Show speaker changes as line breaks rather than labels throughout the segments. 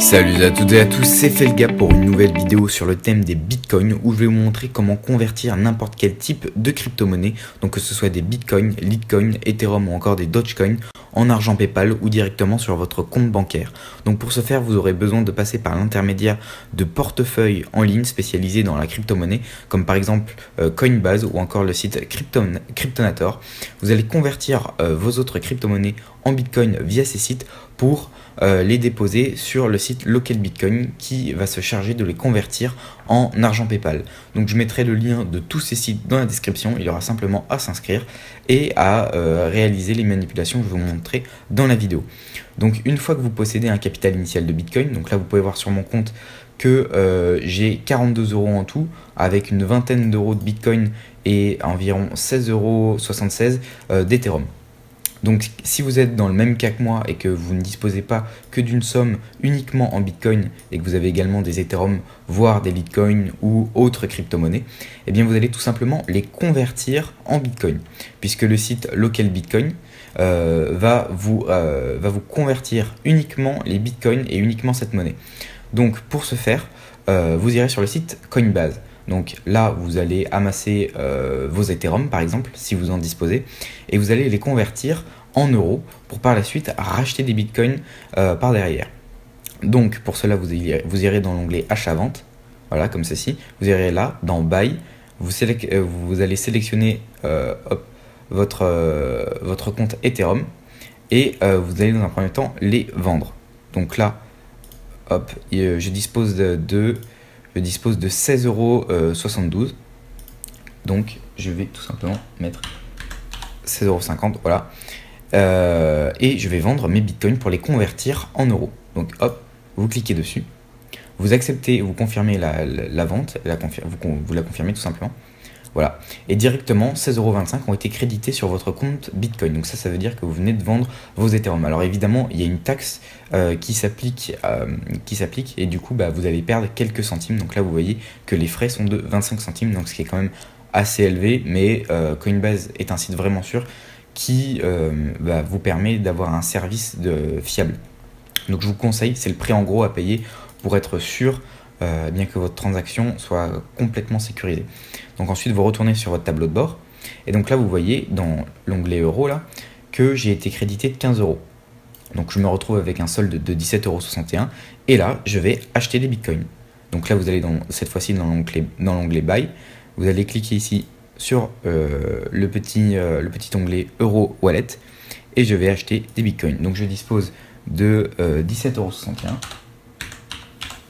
Salut à toutes et à tous, c'est Felga pour une nouvelle vidéo sur le thème des bitcoins où je vais vous montrer comment convertir n'importe quel type de crypto-monnaie, donc que ce soit des bitcoins, Litecoin, Ethereum ou encore des Dogecoin, en argent PayPal ou directement sur votre compte bancaire. Donc pour ce faire, vous aurez besoin de passer par l'intermédiaire de portefeuilles en ligne spécialisés dans la crypto-monnaie, comme par exemple Coinbase ou encore le site Cryptonator. Vous allez convertir vos autres crypto-monnaies en bitcoin via ces sites pour les déposer sur le site Local Bitcoin qui va se charger de les convertir en argent PayPal. Donc je mettrai le lien de tous ces sites dans la description, il y aura simplement à s'inscrire et à réaliser les manipulations que je vais vous montrer dans la vidéo. Donc une fois que vous possédez un capital initial de Bitcoin, donc là vous pouvez voir sur mon compte que j'ai 42 € en tout avec une vingtaine d'euros de Bitcoin et environ 16,76 € d'Ethereum. Donc si vous êtes dans le même cas que moi et que vous ne disposez pas que d'une somme uniquement en Bitcoin et que vous avez également des Ethereum, voire des Litecoin ou autres crypto-monnaies, eh bien vous allez tout simplement les convertir en Bitcoin, puisque le site Local Bitcoin va vous convertir uniquement les Bitcoins et uniquement cette monnaie. Donc pour ce faire, vous irez sur le site Coinbase. Donc là, vous allez amasser vos Ethereum par exemple, si vous en disposez, et vous allez les convertir en euros pour par la suite racheter des bitcoins par derrière. Donc pour cela, vous irez dans l'onglet achat-vente, voilà comme ceci. Vous irez là, dans Buy, vous allez sélectionner votre compte Ethereum et vous allez dans un premier temps les vendre. Donc là, hop, je dispose de 16,72 €. Donc je vais tout simplement mettre 16,50 €, voilà. Et je vais vendre mes bitcoins pour les convertir en euros. Donc hop, vous cliquez dessus, vous acceptez, vous confirmez la vente, vous la confirmez tout simplement. Voilà. Et directement, 16,25 € ont été crédités sur votre compte Bitcoin. Donc ça veut dire que vous venez de vendre vos Ethereum. Alors évidemment, il y a une taxe qui s'applique et du coup, vous allez perdre quelques centimes. Donc là, vous voyez que les frais sont de 25 centimes, donc ce qui est quand même assez élevé. Mais Coinbase est un site vraiment sûr qui vous permet d'avoir un service fiable. Donc je vous conseille, c'est le prix en gros à payer pour être sûr bien que votre transaction soit complètement sécurisée. Donc ensuite vous retournez sur votre tableau de bord et donc là vous voyez dans l'onglet euros là que j'ai été crédité de 15 €. Donc je me retrouve avec un solde de 17,61 € et là je vais acheter des bitcoins. Donc là vous allez cette fois-ci dans l'onglet buy, vous allez cliquer ici sur le petit onglet euro wallet et je vais acheter des bitcoins. Donc je dispose de 17,61 €.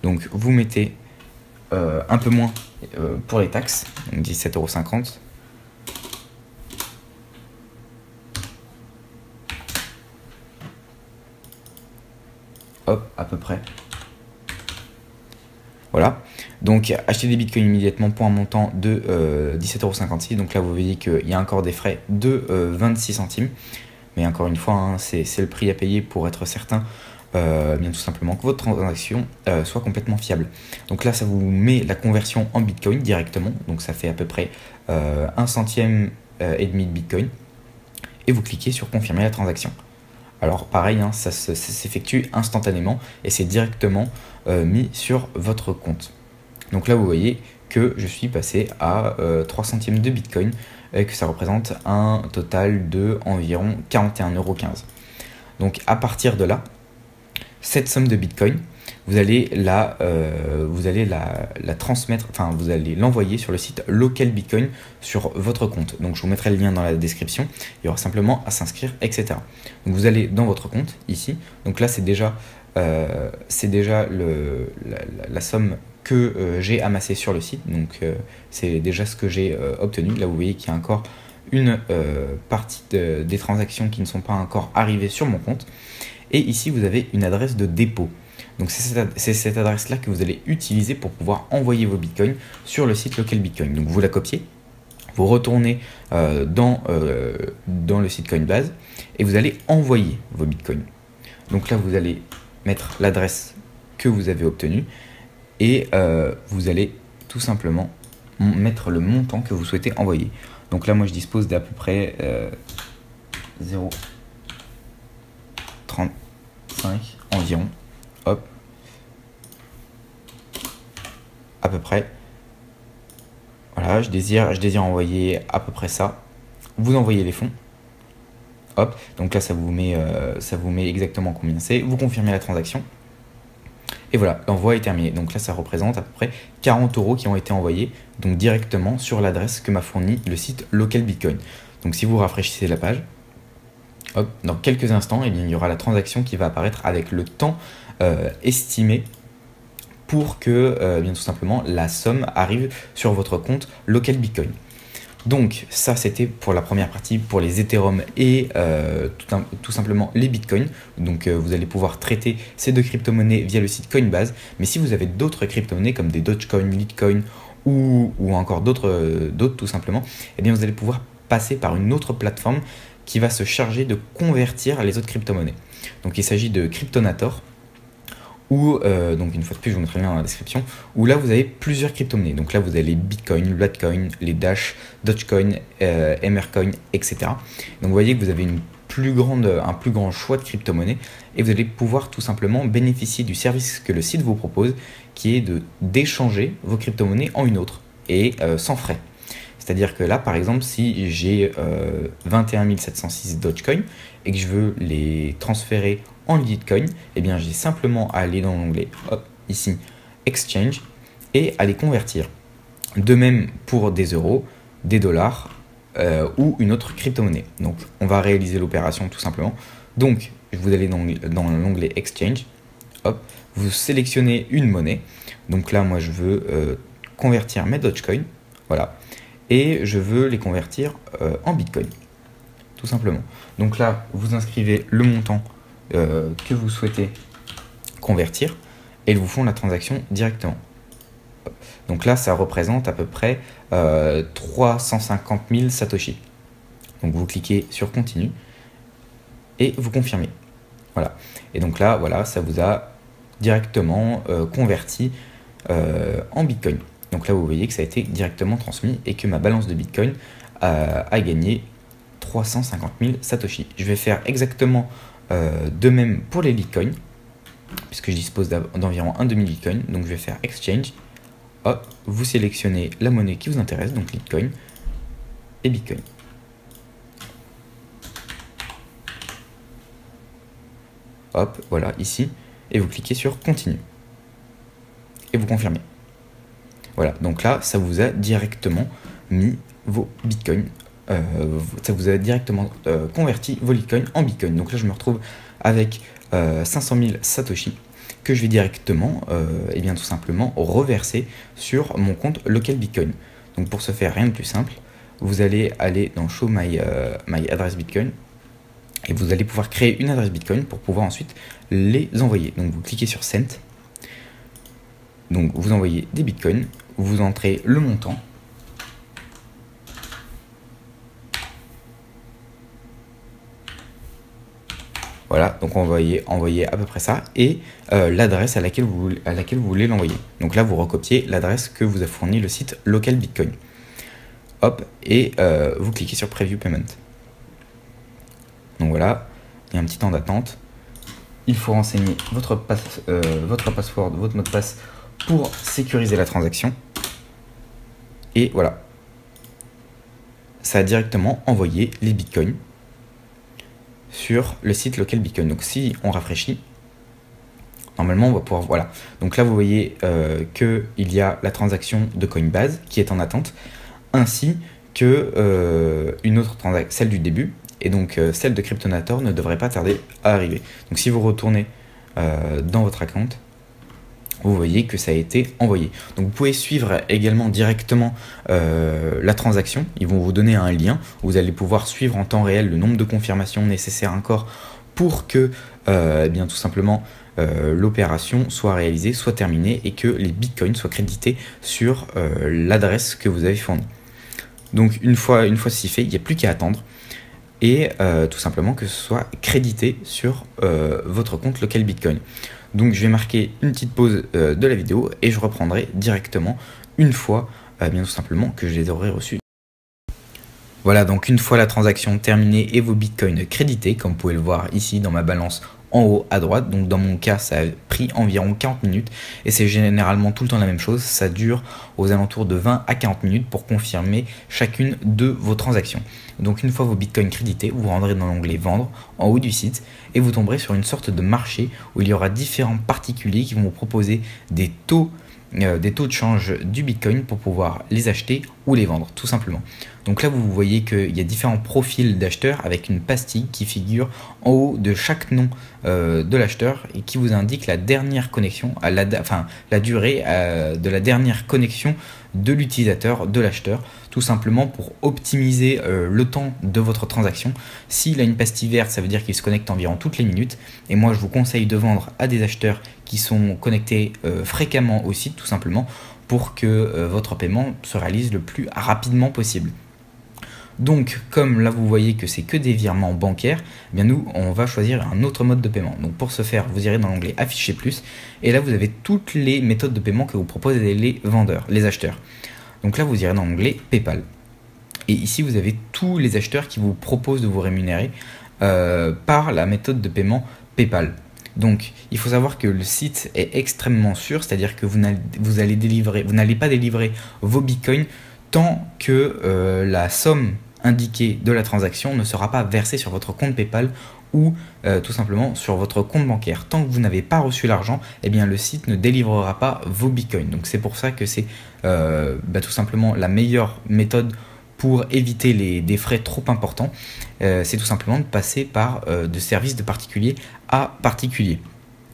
Donc vous mettez un peu moins pour les taxes, donc 17,50 €. Hop, à peu près. Voilà. Donc acheter des bitcoins immédiatement pour un montant de 17,56 €. Donc là vous voyez qu'il y a encore des frais de 26 centimes. Mais encore une fois, hein, c'est le prix à payer pour être certain bien tout simplement que votre transaction soit complètement fiable. Donc là ça vous met la conversion en bitcoin directement, donc ça fait à peu près 1 centime et demi de bitcoin et vous cliquez sur confirmer la transaction. Alors pareil, hein, ça s'effectue instantanément et c'est directement mis sur votre compte. Donc là vous voyez que je suis passé à 3 centimes de bitcoin et que ça représente un total de environ 41,15 €. Donc à partir de là, cette somme de bitcoin, vous allez la transmettre, enfin vous allez l'envoyer sur le site Local Bitcoin sur votre compte. Donc je vous mettrai le lien dans la description, il y aura simplement à s'inscrire, etc. Donc vous allez dans votre compte ici, donc là c'est déjà la somme que j'ai amassée sur le site, donc c'est déjà ce que j'ai obtenu. Là vous voyez qu'il y a encore une partie des transactions qui ne sont pas encore arrivées sur mon compte. Et ici, vous avez une adresse de dépôt. Donc c'est cette adresse-là que vous allez utiliser pour pouvoir envoyer vos bitcoins sur le site Local Bitcoin. Donc vous la copiez, vous retournez dans le site Coinbase et vous allez envoyer vos bitcoins. Donc là, vous allez mettre l'adresse que vous avez obtenue et vous allez tout simplement mettre le montant que vous souhaitez envoyer. Donc là, moi, je dispose d'à peu près 0,35 environ. Hop, à peu près. Voilà, je désire envoyer à peu près ça. Vous envoyez les fonds. Hop, donc là ça vous met exactement combien c'est. Vous confirmez la transaction. Et voilà, l'envoi est terminé. Donc là ça représente à peu près 40 € qui ont été envoyés, donc directement sur l'adresse que m'a fourni le site Local Bitcoin. Donc si vous rafraîchissez la page, hop, dans quelques instants, eh bien, il y aura la transaction qui va apparaître avec le temps estimé pour que bien tout simplement la somme arrive sur votre compte Local Bitcoin. Donc ça c'était pour la première partie, pour les Ethereum et tout simplement les Bitcoins. Donc vous allez pouvoir traiter ces deux crypto-monnaies via le site Coinbase. Mais si vous avez d'autres crypto-monnaies comme des Dogecoin, Litecoin ou encore d'autres tout simplement, eh bien vous allez pouvoir passer par une autre plateforme qui va se charger de convertir les autres crypto-monnaies. Donc il s'agit de Cryptonator. Ou donc une fois de plus je vous mettrai le lien dans la description, où là vous avez plusieurs crypto-monnaies. Donc là vous avez les Bitcoin, le Litecoin, les Dash, Dogecoin, Mrcoin, etc. Donc vous voyez que vous avez un plus grand choix de crypto-monnaies et vous allez pouvoir tout simplement bénéficier du service que le site vous propose, qui est d'échanger vos crypto-monnaies en une autre et sans frais. C'est-à-dire que là, par exemple, si j'ai 21 706 Dogecoin et que je veux les transférer en Litecoin, eh bien, j'ai simplement à aller dans l'onglet, ici, Exchange, et à les convertir. De même pour des euros, des dollars ou une autre crypto-monnaie. Donc, on va réaliser l'opération tout simplement. Donc, vous allez dans l'onglet Exchange, hop, vous sélectionnez une monnaie. Donc là, moi, je veux convertir mes Dogecoin, voilà. Et je veux les convertir en Bitcoin, tout simplement. Donc là, vous inscrivez le montant que vous souhaitez convertir et ils vous font la transaction directement. Donc là, ça représente à peu près 350 000 Satoshi. Donc vous cliquez sur Continue et vous confirmez. Voilà. Et donc là, voilà, ça vous a directement converti en Bitcoin. Donc là, vous voyez que ça a été directement transmis et que ma balance de Bitcoin a gagné 350 000 Satoshi. Je vais faire exactement de même pour les Litecoin, puisque je dispose d'environ un demi-Litecoin. Donc je vais faire Exchange. Hop, vous sélectionnez la monnaie qui vous intéresse, donc Litecoin et Bitcoin. Hop, voilà, ici. Et vous cliquez sur Continue. Et vous confirmez. Voilà, donc là, ça vous a directement mis vos bitcoins, ça vous a directement converti vos Litecoin en Bitcoin. Donc là, je me retrouve avec 500 000 Satoshi que je vais directement, et bien tout simplement, reverser sur mon compte Local Bitcoin. Donc pour ce faire, rien de plus simple, vous allez aller dans Show My Address Bitcoin et vous allez pouvoir créer une adresse Bitcoin pour pouvoir ensuite les envoyer. Donc vous cliquez sur Send. Donc vous envoyez des bitcoins, vous entrez le montant. Voilà, donc on va envoyer à peu près ça et l'adresse à laquelle vous voulez l'envoyer. Donc là, vous recopiez l'adresse que vous a fourni le site Local Bitcoin. Hop, et vous cliquez sur Preview Payment. Donc voilà, il y a un petit temps d'attente. Il faut renseigner votre password, votre mot de passe pour sécuriser la transaction. Et voilà. Ça a directement envoyé les bitcoins sur le site Local Bitcoin. Donc si on rafraîchit, normalement on va pouvoir, voilà. Donc là vous voyez qu'il y a la transaction de Coinbase qui est en attente, ainsi que une autre transaction, celle du début, et donc celle de Cryptonator ne devrait pas tarder à arriver. Donc si vous retournez dans votre account, vous voyez que ça a été envoyé. Donc vous pouvez suivre également directement la transaction. Ils vont vous donner un lien où vous allez pouvoir suivre en temps réel le nombre de confirmations nécessaires encore pour que eh bien, tout simplement l'opération soit réalisée, soit terminée et que les bitcoins soient crédités sur l'adresse que vous avez fournie. Donc une fois ceci fait, il n'y a plus qu'à attendre et tout simplement que ce soit crédité sur votre compte Local Bitcoin. Donc je vais marquer une petite pause de la vidéo et je reprendrai directement une fois bien tout simplement que je les aurai reçus. Voilà, donc une fois la transaction terminée et vos bitcoins crédités, comme vous pouvez le voir ici dans ma balance en haut à droite. Donc dans mon cas, ça a pris environ 40 minutes et c'est généralement tout le temps la même chose. Ça dure aux alentours de 20 à 40 minutes pour confirmer chacune de vos transactions. Donc une fois vos bitcoins crédités, vous rendrez dans l'onglet vendre en haut du site et vous tomberez sur une sorte de marché où il y aura différents particuliers qui vont vous proposer des taux de change du bitcoin pour pouvoir les acheter ou les vendre tout simplement. Donc là vous voyez qu'il y a différents profils d'acheteurs avec une pastille qui figure en haut de chaque nom de l'acheteur et qui vous indique la dernière connexion, la durée de la dernière connexion de l'utilisateur, de l'acheteur, tout simplement pour optimiser le temps de votre transaction. S'il a une pastille verte, ça veut dire qu'il se connecte environ toutes les minutes et moi je vous conseille de vendre à des acheteurs qui sont connectés fréquemment au site tout simplement pour que votre paiement se réalise le plus rapidement possible. Donc comme là vous voyez que c'est que des virements bancaires, eh bien nous on va choisir un autre mode de paiement. Donc pour ce faire, vous irez dans l'onglet afficher plus et là vous avez toutes les méthodes de paiement que vous proposent les vendeurs, les acheteurs. Donc là vous irez dans l'onglet PayPal et ici vous avez tous les acheteurs qui vous proposent de vous rémunérer par la méthode de paiement PayPal. Donc il faut savoir que le site est extrêmement sûr, c'est-à-dire que vous n'allez pas délivrer vos bitcoins tant que la somme indiquée de la transaction ne sera pas versée sur votre compte PayPal ou tout simplement sur votre compte bancaire. Tant que vous n'avez pas reçu l'argent, eh bien le site ne délivrera pas vos bitcoins. Donc c'est pour ça que c'est tout simplement la meilleure méthode pour éviter des frais trop importants. C'est tout simplement de passer par de services de particulier à particulier.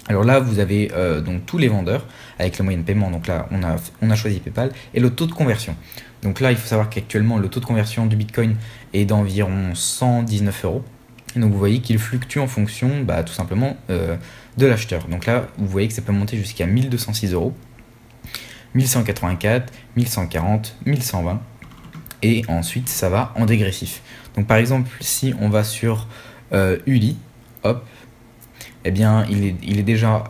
Alors là vous avez donc tous les vendeurs avec le moyen de paiement. Donc là on a choisi PayPal et le taux de conversion. Donc là il faut savoir qu'actuellement le taux de conversion du Bitcoin est d'environ 119 €. Et donc vous voyez qu'il fluctue en fonction tout simplement de l'acheteur. Donc là vous voyez que ça peut monter jusqu'à 1206 €, 1184, 1140, 1120 et ensuite ça va en dégressif. Donc par exemple si on va sur Uli, hop, eh bien il est déjà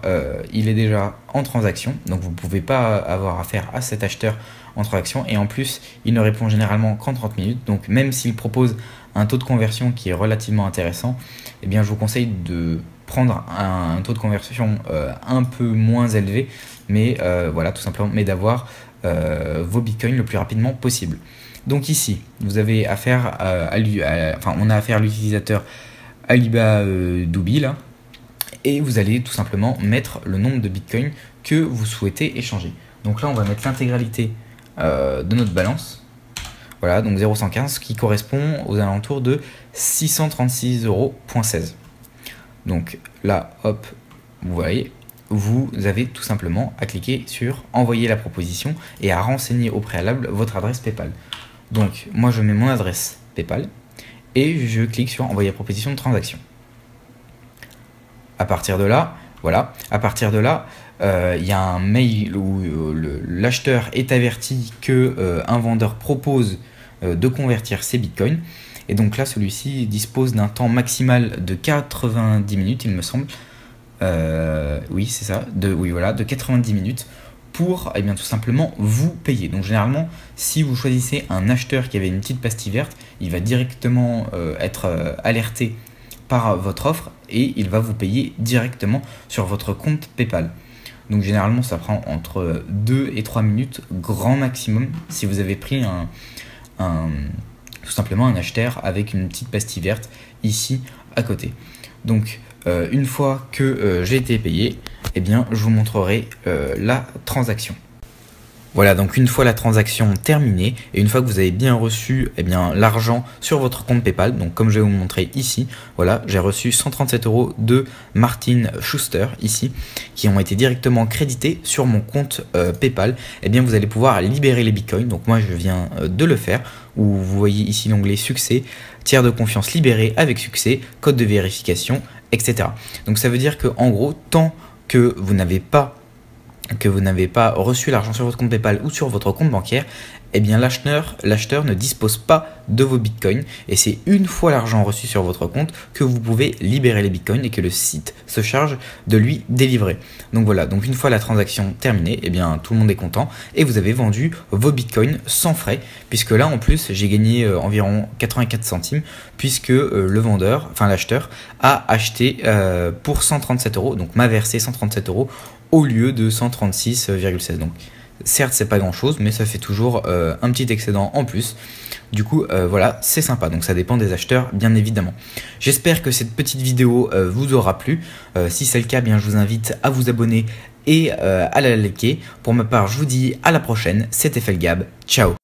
en transaction, donc vous ne pouvez pas avoir affaire à cet acheteur en transaction et en plus il ne répond généralement qu'en 30 minutes. Donc même s'il propose un taux de conversion qui est relativement intéressant, eh bien je vous conseille de prendre un taux de conversion un peu moins élevé, mais voilà tout simplement, mais d'avoir vos bitcoins le plus rapidement possible. Donc ici vous avez affaire on a affaire à l'utilisateur Alibaba-Doubi là. Et vous allez tout simplement mettre le nombre de bitcoins que vous souhaitez échanger. Donc là on va mettre l'intégralité de notre balance. Voilà, donc 0,115 qui correspond aux alentours de 636,16 €. Donc là, hop, vous voyez, vous avez tout simplement à cliquer sur envoyer la proposition et à renseigner au préalable votre adresse PayPal. Donc moi je mets mon adresse PayPal et je clique sur envoyer la proposition de transaction. À partir de là, voilà, il y a un mail où l'acheteur est averti que un vendeur propose de convertir ses bitcoins. Et donc là, celui-ci dispose d'un temps maximal de 90 minutes, il me semble. Oui, c'est ça, de 90 minutes pour tout simplement vous payer. Donc généralement, si vous choisissez un acheteur qui avait une petite pastille verte, il va directement être alerté par votre offre et il va vous payer directement sur votre compte PayPal. Donc généralement ça prend entre 2 et 3 minutes grand maximum si vous avez pris tout simplement un acheteur avec une petite pastille verte ici à côté. Donc une fois que j'ai été payé, eh bien je vous montrerai la transaction. Voilà, donc une fois la transaction terminée et une fois que vous avez bien reçu l'argent sur votre compte PayPal, donc comme je vais vous montrer ici, voilà, j'ai reçu 137 € de Martin Schuster ici, qui ont été directement crédités sur mon compte PayPal. Et bien vous allez pouvoir libérer les bitcoins. Donc moi je viens de le faire, où vous voyez ici l'onglet succès, tiers de confiance libéré avec succès, code de vérification, etc. Donc ça veut dire que en gros, tant que vous n'avez pas reçu l'argent sur votre compte PayPal ou sur votre compte bancaire, eh bien l'acheteur ne dispose pas de vos bitcoins et c'est une fois l'argent reçu sur votre compte que vous pouvez libérer les bitcoins et que le site se charge de lui délivrer. Donc voilà, donc une fois la transaction terminée, eh bien tout le monde est content et vous avez vendu vos bitcoins sans frais, puisque là en plus j'ai gagné environ 84 centimes puisque le vendeur, enfin l'acheteur, a acheté pour 137 €, donc m'a versé 137 € au lieu de 136,16. Donc certes c'est pas grand chose, mais ça fait toujours un petit excédent en plus. Du coup voilà, c'est sympa, donc ça dépend des acheteurs bien évidemment. J'espère que cette petite vidéo vous aura plu. Si c'est le cas, bien je vous invite à vous abonner et à la liker. Pour ma part, je vous dis à la prochaine, c'était Felgab, ciao.